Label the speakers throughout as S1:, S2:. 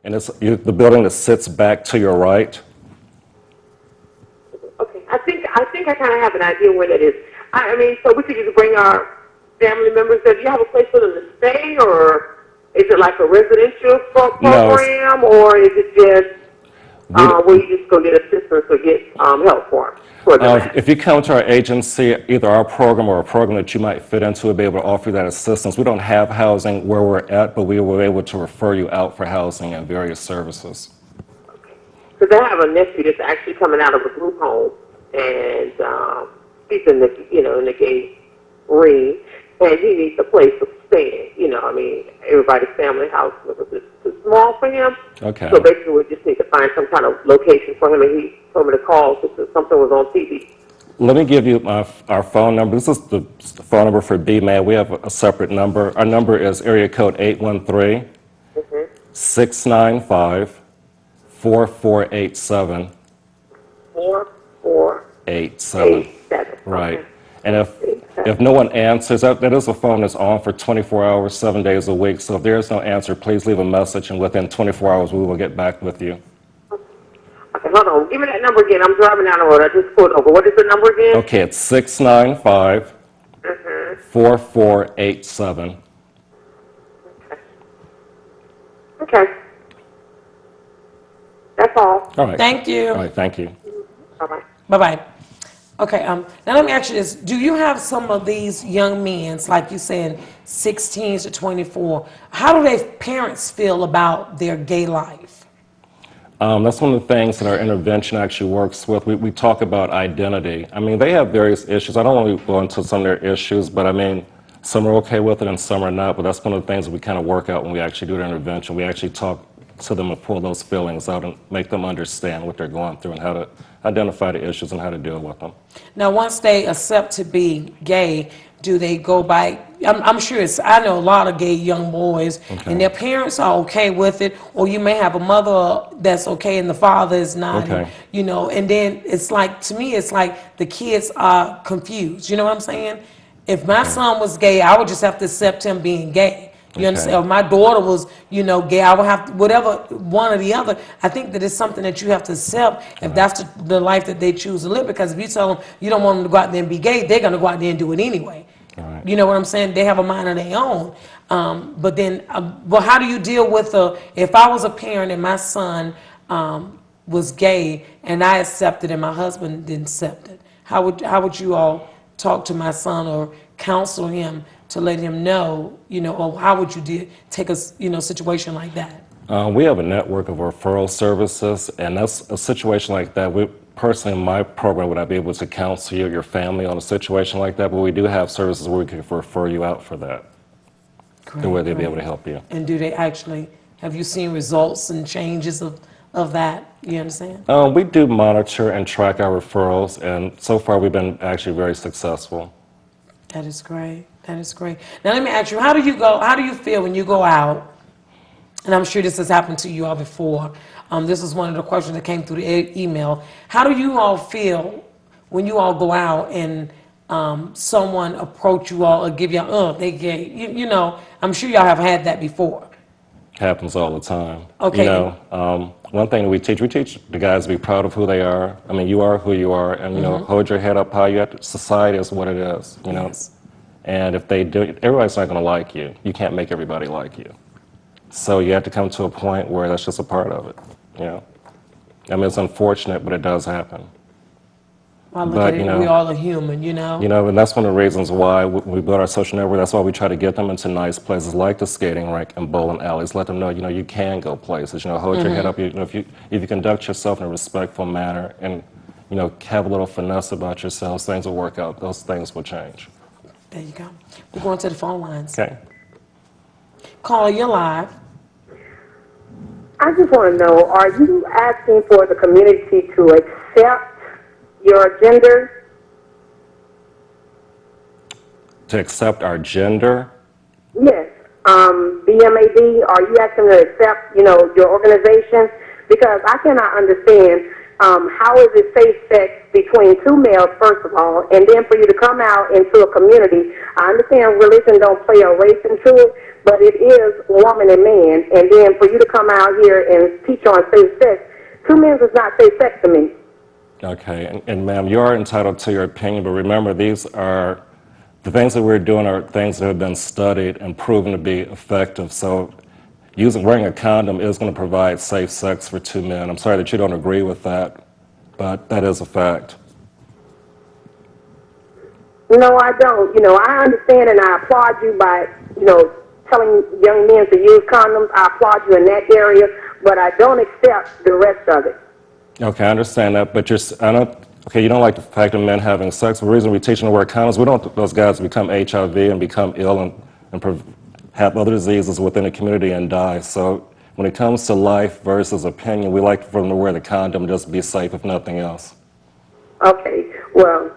S1: And it's the building that sits back to your right.
S2: Okay, I think I kind of have an idea where that is. I mean, so we could just bring our family members there. Do you have a place for them to stay, or is it like a residential program,
S1: No,
S2: or is it just where you just go get assistance or get help for them?
S1: if you come to our agency, either our program or a program that you might fit into will be able to offer you that assistance. We don't have housing where we're at, but we were able to refer you out for housing and various services.
S2: Because I have a nephew that's actually coming out of a group home, and he's in the gay ring, and he needs a place to stay. I mean, everybody's family house was too small for him.
S1: Okay.
S2: So basically, we just need to find some kind of location for him, and he told me to call because something was on TV.
S1: Let me give you our phone number. This is the phone number for BMAD. We have a separate number. Our number is area code 813 695 4487. 4487. Right.
S2: Okay.
S1: And if no one answers, that is a phone that's on for 24 hours, 7 days a week. So if there is no answer, please leave a message, and within 24 hours, we will get back with you.
S2: Okay, hold on. Give me that number again. I'm driving down the road. I just pulled over. What is the number again?
S1: Okay, it's 695 4487.
S2: Okay. That's all.
S1: All right.
S3: Thank you.
S1: All right, thank you.
S2: Bye-bye.
S3: Bye-bye. Okay, now let me ask you this. Do you have some of these young men, like you said, 16 to 24, how do their parents feel about their gay life?
S1: That's one of the things that our intervention actually works with. We talk about identity. I mean, they have various issues. I don't want to go into some of their issues, but I mean, some are okay with it and some are not, but that's one of the things that we kind of work out when we actually do the intervention. We actually talk to them and pull those feelings out and make them understand what they're going through and how to identify the issues and how to deal with them.
S3: Now, once they accept to be gay, do they go by, I'm sure I know a lot of gay young boys, and their parents are okay with it, or you may have a mother that's okay and the father is not,
S1: Okay.
S3: And then it's like, to me, it's like the kids are confused, you know what I'm saying? If my son was gay, I would just have to accept him being gay. You understand? If my daughter was, gay, I would have to, whatever, one or the other. I think that it's something that you have to accept if that's the life that they choose to live. Because if you tell them you don't want them to go out there and be gay, they're going to go out there and do it anyway.
S1: Right.
S3: You know what I'm saying? They have a mind of their own. But then, how do you deal with if I was a parent and my son was gay and I accepted and my husband didn't accept it? How would you all talk to my son or counsel him to let him know, or how would you take a, situation like that?
S1: We have a network of referral services, and that's a situation like that. Personally, in my program, would I be able to counsel you or your family on a situation like that? But we do have services where we can refer you out for that, where they'll be able to help you.
S3: And do they actually, have you seen results and changes of that? You understand?
S1: We do monitor and track our referrals, and so far we've been actually very successful.
S3: That is great. That is great. Now let me ask you, how do you feel when you go out? And I'm sure this has happened to you all before. This is one of the questions that came through the email. How do you all feel when you all go out and someone approach you all or give you, they gay? I'm sure y'all have had that before.
S1: Happens all the time.
S3: Okay.
S1: One thing that we teach the guys to be proud of who they are. I mean, you are who you are, and hold your head up high. Society is what it is,
S3: Yes.
S1: And if they do, everybody's not going to like you. You can't make everybody like you. So you have to come to a point where that's just a part of it. I mean, it's unfortunate, but it does happen.
S3: I look at it, we all are human,
S1: and that's one of the reasons why we build our social network. That's why we try to get them into nice places like the skating rink and bowling alleys. Let them know, you can go places. Hold your head up. If you conduct yourself in a respectful manner and, have a little finesse about yourselves, things will work out. Those things will change.
S3: There you go. We're going to the phone lines.
S1: Okay.
S3: Caller, you're live.
S2: I just want to know, are you asking for the community to accept your gender?
S1: To accept our gender?
S2: Yes. BMAD, are you asking to accept, your organization? Because I cannot understand,
S4: how is it safe sex between two males, first of all, and then for you to come out into a community? I understand religion don't play a race into it, but it is woman and man, and then for you to come out here and teach on safe sex, two men is not safe sex to me.
S1: Okay, and ma'am, you are entitled to your opinion, but remember, these are, the things that we're doing are things that have been studied and proven to be effective. So wearing a condom is going to provide safe sex for two men. I'm sorry that you don't agree with that, but that is a fact.
S4: No, I don't. I understand and I applaud you by, telling young men to use condoms. I applaud you in that area, but I don't accept the rest of it.
S1: Okay, I understand that, but you don't like the fact of men having sex. The reason we teach them to wear condoms, we don't want those guys to become HIV and become ill and have other diseases within the community and die. So when it comes to life versus opinion, we like for them to wear the condom, just be safe if nothing else.
S4: Okay, well,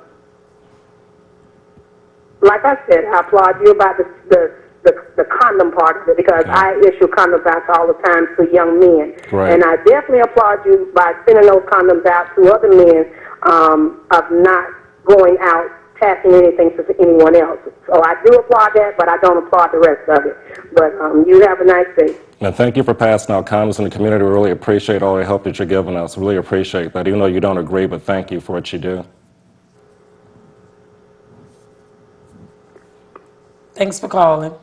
S4: like I said, I applaud you about the condom part of it because
S1: Okay.
S4: I issue condoms out all the time to young men.
S1: Right.
S4: And I definitely applaud you by sending those condoms out to other men of not going out passing anything to anyone else. So I do applaud that, but I don't applaud the rest of it. But you have a nice day.
S1: And thank you for passing out condoms in the community. We really appreciate all the help that you're giving us. Really appreciate that, even though you don't agree, but thank you for what you do.
S3: Thanks for calling.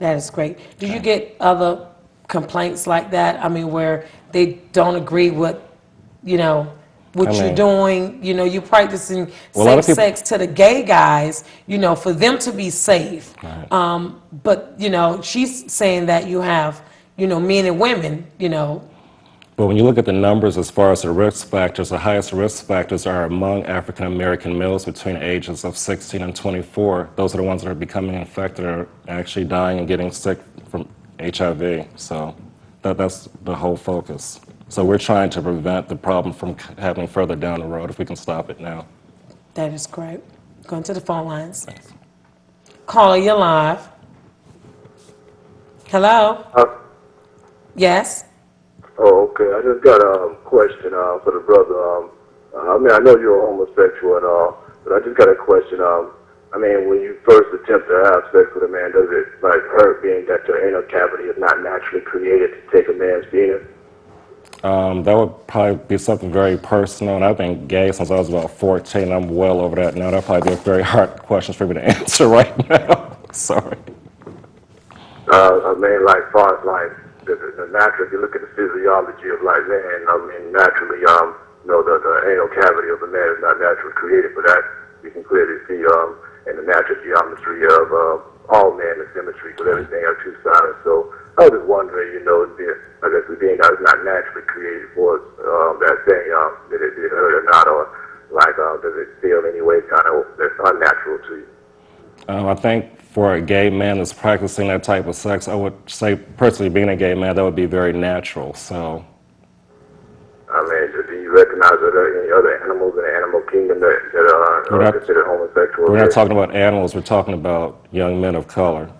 S3: That is great. Do you get other complaints like that? I mean, where they don't agree with, what you're doing? You're practicing safe sex to the gay guys, for them to be safe.
S1: Right.
S3: But, she's saying that you have, men and women,
S1: But when you look at the numbers as far as the risk factors, the highest risk factors are among African American males between ages of 16 and 24. Those are the ones that are becoming infected or actually dying and getting sick from HIV. So that's the whole focus. So we're trying to prevent the problem from happening further down the road if we can stop it now.
S3: That is great. Going to the phone lines. Thanks. Caller, you're live. Hello? Yes?
S5: Oh, okay. I just got a question for the brother. I know you're a homosexual and all, but I just got a question. When you first attempt to have sex with a man, does it hurt being that your anal cavity is not naturally created to take a man's penis?
S1: That would probably be something very personal, and I've been gay since I was about 14. I'm well over that now. That'd probably be a very hard question for me to answer right now. Sorry.
S5: Far as the natural, if you look at the physiology of man, naturally, the anal cavity of a man is not naturally created, but that you can clearly see in the natural geometry of all men, the symmetry, because everything has two sides. So I was just wondering, being that it's not naturally created for that thing, did it hurt or not, or does it feel any way kind of that's unnatural to you?
S1: I think for a gay man that's practicing that type of sex, I would say, personally, being a gay man, that would be very natural. So,
S5: do you recognize that there are any other animals in the animal kingdom that are considered homosexual?
S1: We're not talking about animals. We're talking about young men of color.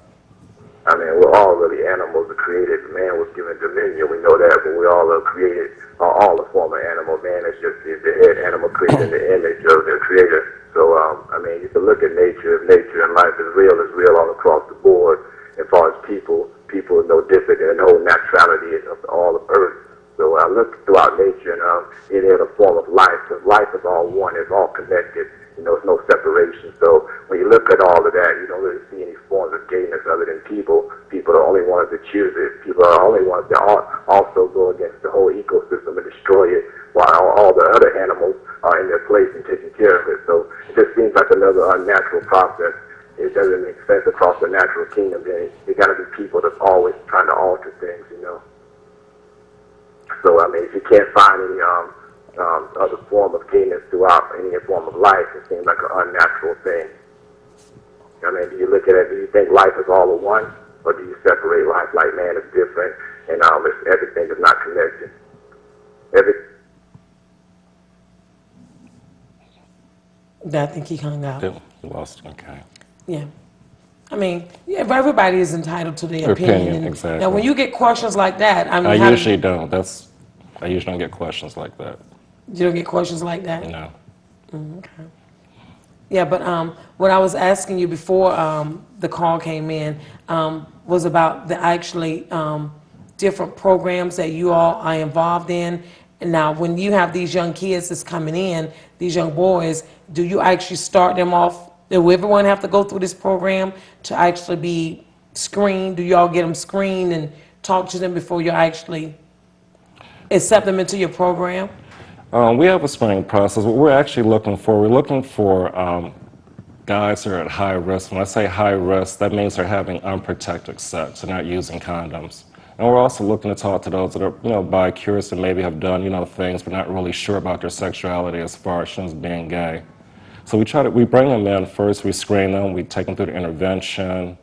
S5: We're all really animals are created. Man was given dominion. We know that, but we all are created. All a form of animal. Man is just the head animal created in the image of their creator. So, you can look at nature. If nature and life is real all across the board. As far as people are no different than the whole naturality of all of Earth. So I look throughout nature, and it is a form of life. Because life is all one. It's all connected. There's no separation. So when you look at all of that, you don't really see any forms of gayness other than people. People are the only ones that choose it. People are the only ones that also go against the whole ecosystem and destroy it, while all the other animals are in their place and taking care of it. So it just seems like another unnatural process. It doesn't make sense across the natural kingdom. There got to be people that's always trying to alter things, So, if you can't find any other form of gayness throughout any form of life, it seems like an unnatural thing. Do you look at it, do you think life is all of one, or do you separate life like man is different and everything is not connected?
S3: I think he hung out.
S1: You lost. Okay.
S3: Yeah. Everybody is entitled to their opinion.
S1: Exactly.
S3: Now, when you get questions like that,
S1: I usually don't. I usually don't get questions like that.
S3: You don't get questions like that?
S1: No.
S3: Okay. Yeah, but what I was asking you before the call came in was about the actually different programs that you all are involved in. And now, when you have these young kids that's coming in, these young boys, do you actually start them off? Do everyone have to go through this program to actually be screened? Do you all get them screened and talk to them before you actually accept them into your program?
S1: We have a screening process. What we're looking for guys who are at high risk. When I say high risk, that means they're having unprotected sex. They're not using condoms. And we're also looking to talk to those that are, bi-curious and maybe have done, things but not really sure about their sexuality as far as being gay. So we bring them in first, we screen them, we take them through the intervention.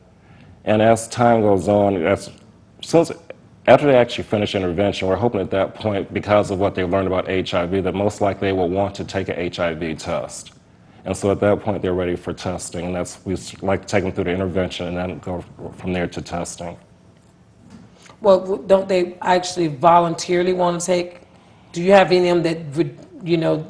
S1: And as time goes on, after they actually finish intervention, we're hoping at that point, because of what they learned about HIV, that most likely they will want to take an HIV test. And so at that point, they're ready for testing. And we like to take them through the intervention and then go from there to testing.
S3: Well, don't they actually voluntarily want to take? Do you have any of them that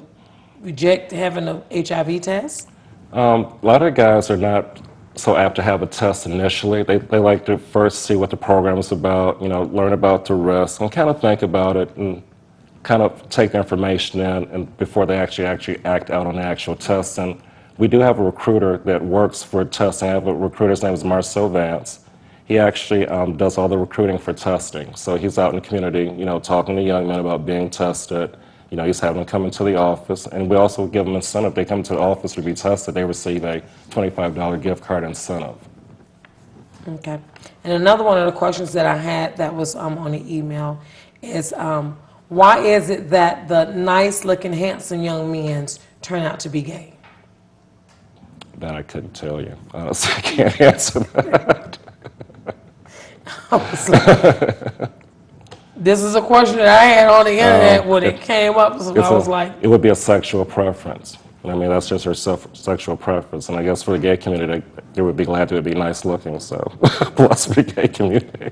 S3: reject having an HIV test?
S1: A lot of guys are not so apt to have a test initially. They like to first see what the program is about, learn about the risk, and kind of think about it and kind of take the information in and before they actually act out on the actual test. And we do have a recruiter that works for testing. I have a recruiter's name is Marcel Vance. He actually does all the recruiting for testing. So he's out in the community, talking to young men about being tested. He's having them come into the office, and we also give them incentive. They come to the office to be tested, they receive a $25 gift card incentive.
S3: Okay. And another one of the questions that I had that was on the email is, why is it that the nice-looking, handsome young men turn out to be gay?
S1: That I couldn't tell you. Honestly, I can't answer that.
S3: This is a question that I had on the internet when it came up, so I was like...
S1: It would be a sexual preference. I mean, that's just her sexual preference. And I guess for the gay community, they would be glad to be nice looking, so plus for the gay community.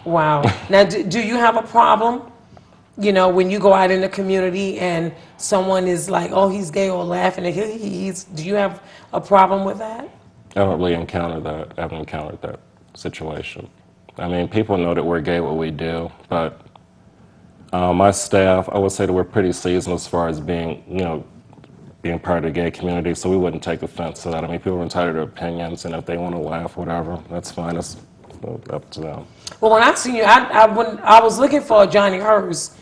S3: Wow. Now, do you have a problem, when you go out in the community and someone is like, oh, he's gay, or laughing at him, do you have a problem with that?
S1: I don't really encounter that. I haven't encountered that situation. I mean, people know that we're gay, what we do, but my staff, I would say that we're pretty seasoned as far as being part of the gay community, so we wouldn't take offense to that. I mean, people are entitled to their opinions, and if they want to laugh, whatever, that's fine. It's up to them.
S3: Well, when I seen you, I was looking for a Johnny Hurst,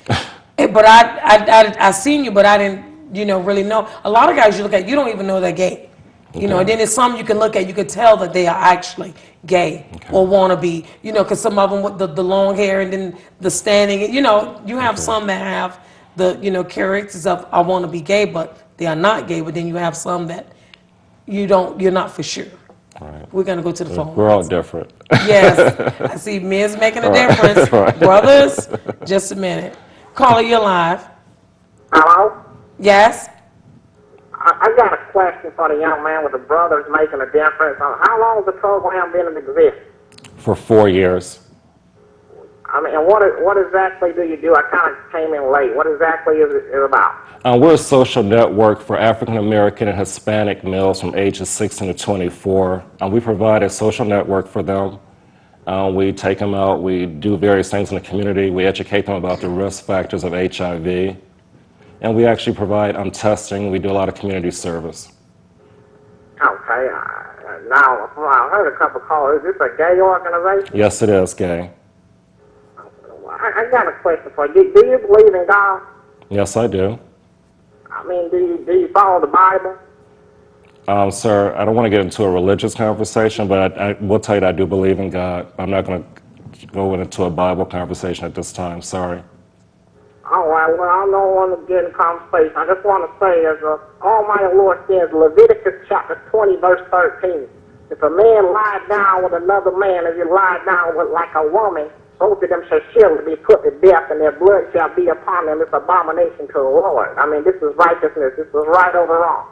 S3: but I seen you, but I didn't, really know. A lot of guys you look at, you don't even know they're gay. And then there's some you can look at, you can tell that they are actually gay or want to be, because some of them with the long hair and then the standing, you have some that have the, characters of I want to be gay, but they are not gay. But then you have some that you're not for sure.
S1: Right.
S3: We're going to go to the phone.
S1: We're all different.
S3: Yes. I see men's making a difference.
S1: Right.
S3: Brothers, just a minute. Caller, you're live.
S2: Hello?
S3: Yes?
S2: I got a question for the young man with the brothers making a difference. How long has the program been in existence?
S1: For 4 years.
S2: I mean, and what exactly do you do? I kind of came in late. What exactly is it about?
S1: We're a social network for African American and Hispanic males from ages 16 to 24. We provide a social network for them. We take them out. We do various things in the community. We educate them about the risk factors of HIV. And we actually provide testing. We do a lot of community service.
S2: Okay. Now, I heard a couple calls. Is this a gay organization?
S1: Yes, it is gay.
S2: I got a question for you. Do you believe in God?
S1: Yes, I do.
S2: I mean, do you follow the Bible?
S1: Sir, I don't want to get into a religious conversation, but I will tell you that I do believe in God. I'm not going to go into a Bible conversation at this time. Sorry.
S2: All right, well, I don't want to get in conversation. I just want to say, as Almighty Lord says, Leviticus chapter 20, verse 13, if a man lie down with another man, if you lie down with like a woman, both of them shall surely be put to death, and their blood shall be upon them. It's abomination to the Lord. I mean, this is righteousness. This is right over wrong.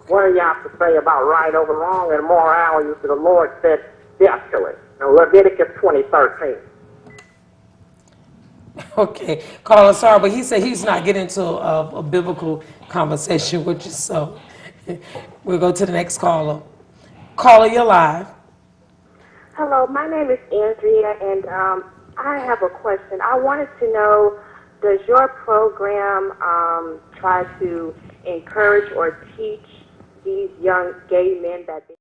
S2: What do you have to say about right over wrong and morality? The Lord said death to it. Now, Leviticus 20:13.
S3: Okay, caller, sorry, but he said he's not getting into a biblical conversation with you, so we'll go to the next caller. Caller, you're live.
S6: Hello, my name is Andrea, and I have a question. I wanted to know, does your program try to encourage or teach these young gay men that